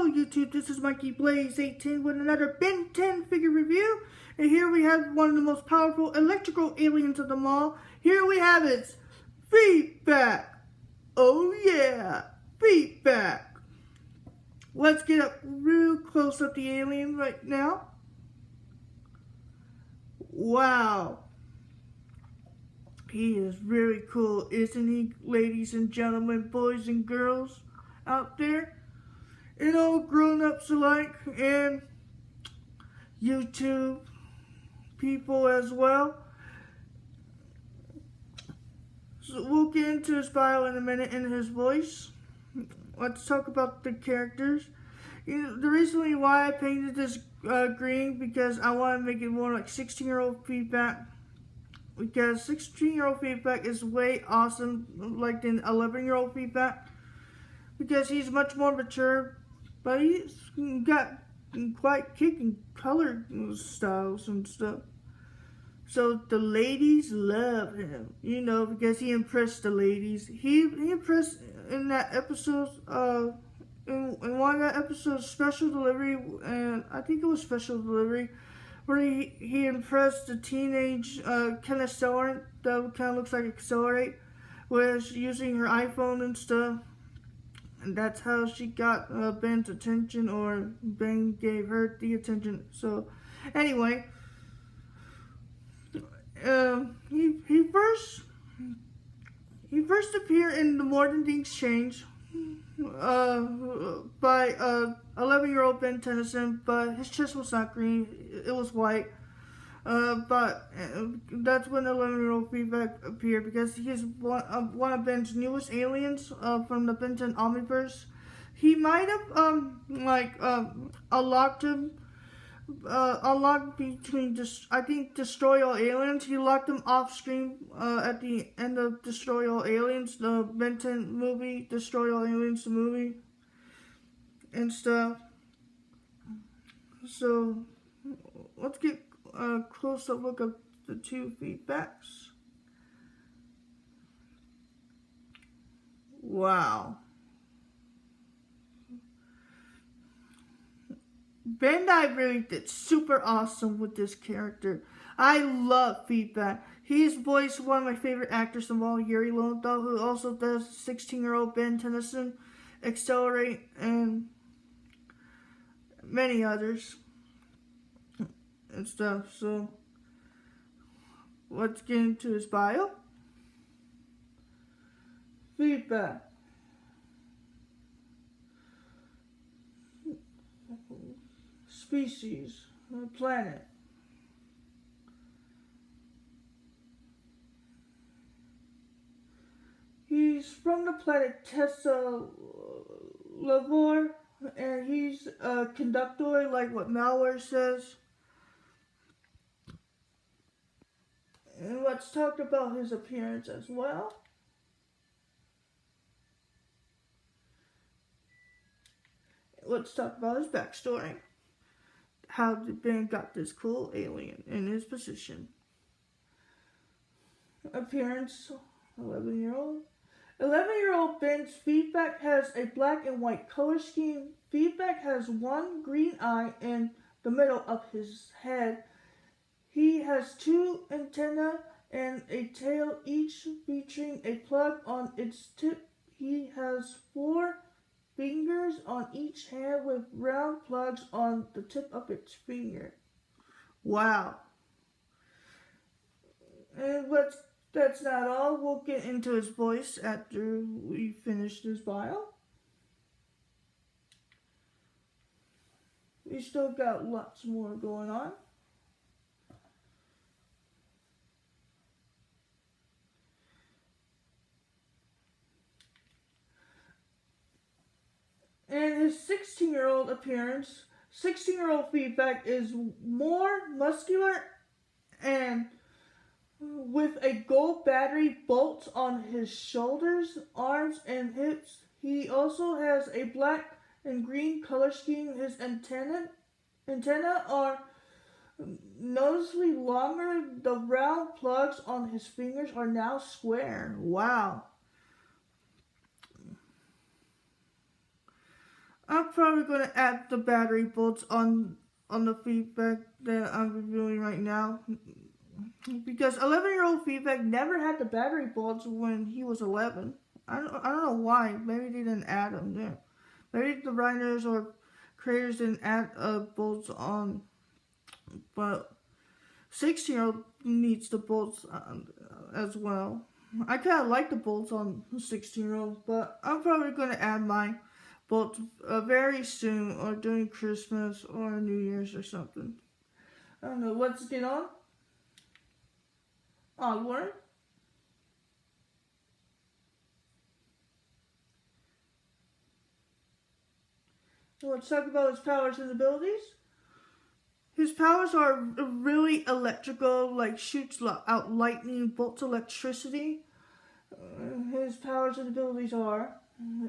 Hello YouTube, this is Mikey Blaze 18 with another Ben 10 figure review. And here we have one of the most powerful electrical aliens of them all. Here we have its feedback. Oh yeah, feedback. Let's get up real close up the alien right now. Wow. He is very cool, isn't he, ladies and gentlemen, boys and girls out there? And all grown-ups alike, and YouTube people as well. So we'll get into his bio in a minute and his voice. Let's talk about the characters. The reason why I painted this green, because I want to make it more like 16-year-old feedback. Because 16-year-old feedback is way awesome, like than 11-year-old feedback. Because he's much more mature, but he's got quite kicking color styles and stuff. So the ladies love him, you know, because he impressed the ladies. He impressed in that episode, in one of that episodes, Special Delivery, and I think it was Special Delivery, where he impressed the teenage kind of accelerant that kind of looks like Accelerate, was using her iPhone and stuff. And that's how she got Ben's attention, or Ben gave her the attention. So, anyway, he first appeared in the More Than Things Change by 11-year-old Ben Tennyson, but his chest was not green; it was white. But that's when 11-year-old feedback appeared, because he's one of Ben's newest aliens from the Ben 10 Omniverse. He might have unlocked between I think Destroy All Aliens. He locked him off screen at the end of Destroy All Aliens, the Ben 10 movie, Destroy All Aliens the movie and stuff. So let's get a close-up look at the two feedbacks. Wow. Bandai really did super awesome with this character. I love feedback. He's voiced one of my favorite actors of all, Yuri Lowenthal, who also does 16-year-old Ben Tennyson, Accelerate, and many others and stuff. So let's get into his bio. Feedback. Species, planet. He's from the planet Teslavorr, and he's a conductoid, like what Malware says. And let's talk about his appearance as well. Let's talk about his backstory. How Ben got this cool alien in his position. Appearance, 11-year-old. 11-year-old Ben's feedback has a black and white color scheme. Feedback has one green eye in the middle of his head. He has two antennae and a tail, each featuring a plug on its tip. He has 4 fingers on each hand with round plugs on the tip of its finger. Wow. And that's not all. We'll get into his voice after we finish his bio. We still got lots more going on. And his 16-year-old appearance, 16-year-old feedback is more muscular and with a gold battery bolts on his shoulders, arms, and hips. He also has a black and green color scheme. His antennae are noticeably longer. The round plugs on his fingers are now square. Wow. I'm probably going to add the battery bolts on the feedback that I'm reviewing right now. Because 11-year-old feedback never had the battery bolts when he was 11. I don't know why. Maybe they didn't add them there. Maybe the writers or creators didn't add bolts on. But 16-year-old needs the bolts as well. I kind of like the bolts on 16-year-old, but I'm probably going to add my bolts very soon, or during Christmas or New Year's or something. I don't know. Let's get on. Onward. So let's talk about his powers and abilities. His powers are really electrical, like shoots out lightning, bolts electricity. His powers and abilities are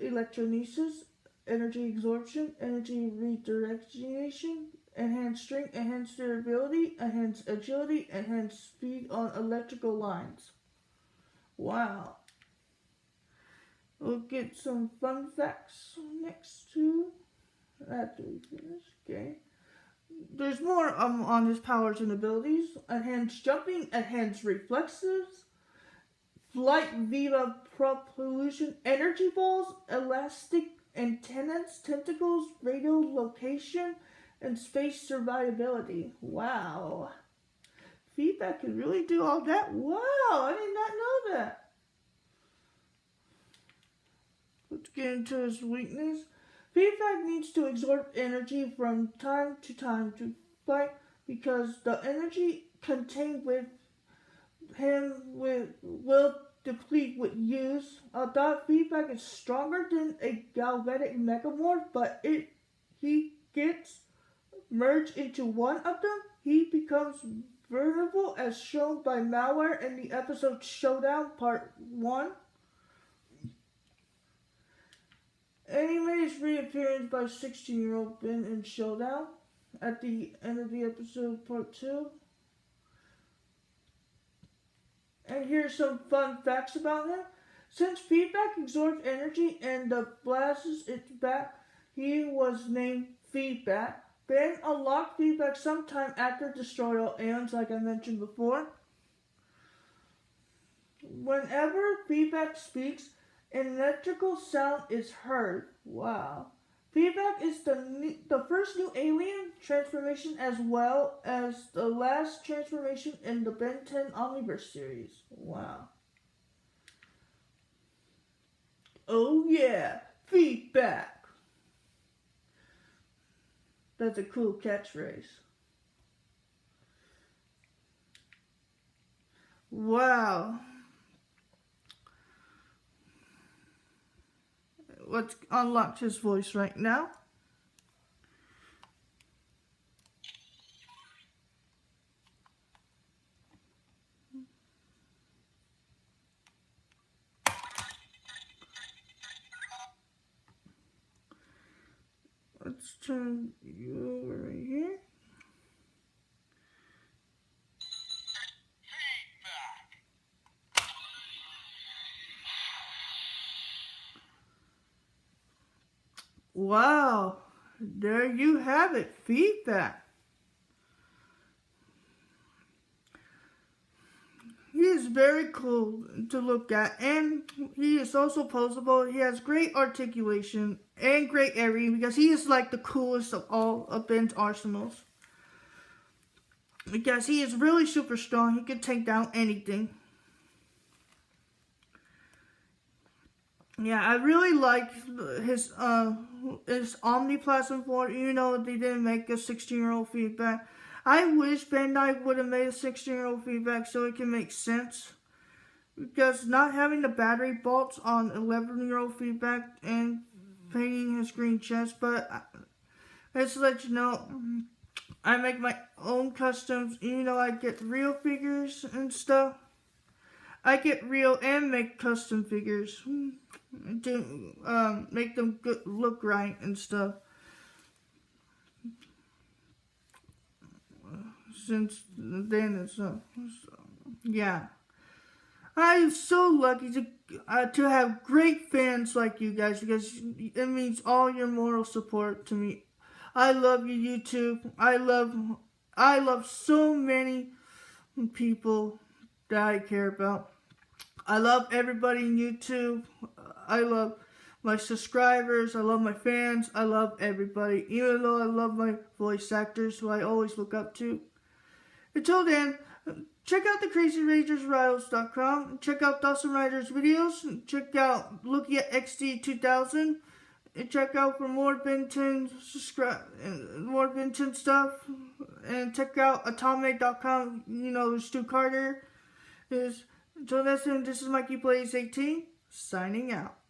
electronesis, energy absorption, energy redirection, enhanced strength, enhanced durability, enhanced agility, enhanced speed on electrical lines. Wow. We'll get some fun facts next to after we finish. Okay. There's more on his powers and abilities. Enhanced jumping, enhanced reflexes, flight via propulsion, energy balls, elastic antennas, tentacles, radio location, and space survivability. Wow. Feedback can really do all that? Wow, I did not know that. Let's get into his weakness. Feedback needs to absorb energy from time to time to fight, because the energy contained with him will deplete with use. Although feedback is stronger than a galvanic megamorph, but he gets merged into one of them, he becomes vulnerable, as shown by Malware in the episode Showdown Part 1. And he made his reappearance by 16-year-old Ben in Showdown at the end of the episode Part 2. And here's some fun facts about him. Since feedback absorbs energy and the blasts it back, he was named Feedback. Ben unlocked feedback sometime after Destroy All Aliens, like I mentioned before. Whenever feedback speaks, an electrical sound is heard. Wow. Feedback is the first new alien transformation, as well as the last transformation in the Ben 10 Omniverse series. Wow. Oh yeah, feedback. That's a cool catchphrase. Wow. Let's unlock his voice right now. Let's turn you over right here. Wow, there you have it, feedback. He is very cool to look at, and he is also posable. He has great articulation and great aerial, because he is like the coolest of all of Ben's arsenals. Because he is really super strong, he can take down anything. Yeah, I really like his Omniplasm form. You know, they didn't make a 16-year-old feedback. I wish Bandai would have made a 16-year-old feedback so it can make sense. Because not having the battery bolts on 11-year-old feedback and painting his green chest, but just to let you know, I make my own customs. You know, I get real figures and stuff. I get real and make custom figures to make them look right and stuff. Since then, it's yeah. I am so lucky to have great fans like you guys because it means all your moral support to me. I love you, YouTube. I love so many people that I care about. I love everybody in YouTube. I love my subscribers. I love my fans. I love everybody, even though I love my voice actors who I always look up to. Until then, check out the CrazyRangersRiles.com. Check out Dawson Riders videos. Check out Looking at XD 2000. And check out for more Ben 10 stuff. And check out Atomic.com. You know, Stu Carter is. Until next time, this is Mikey Plays 18 signing out.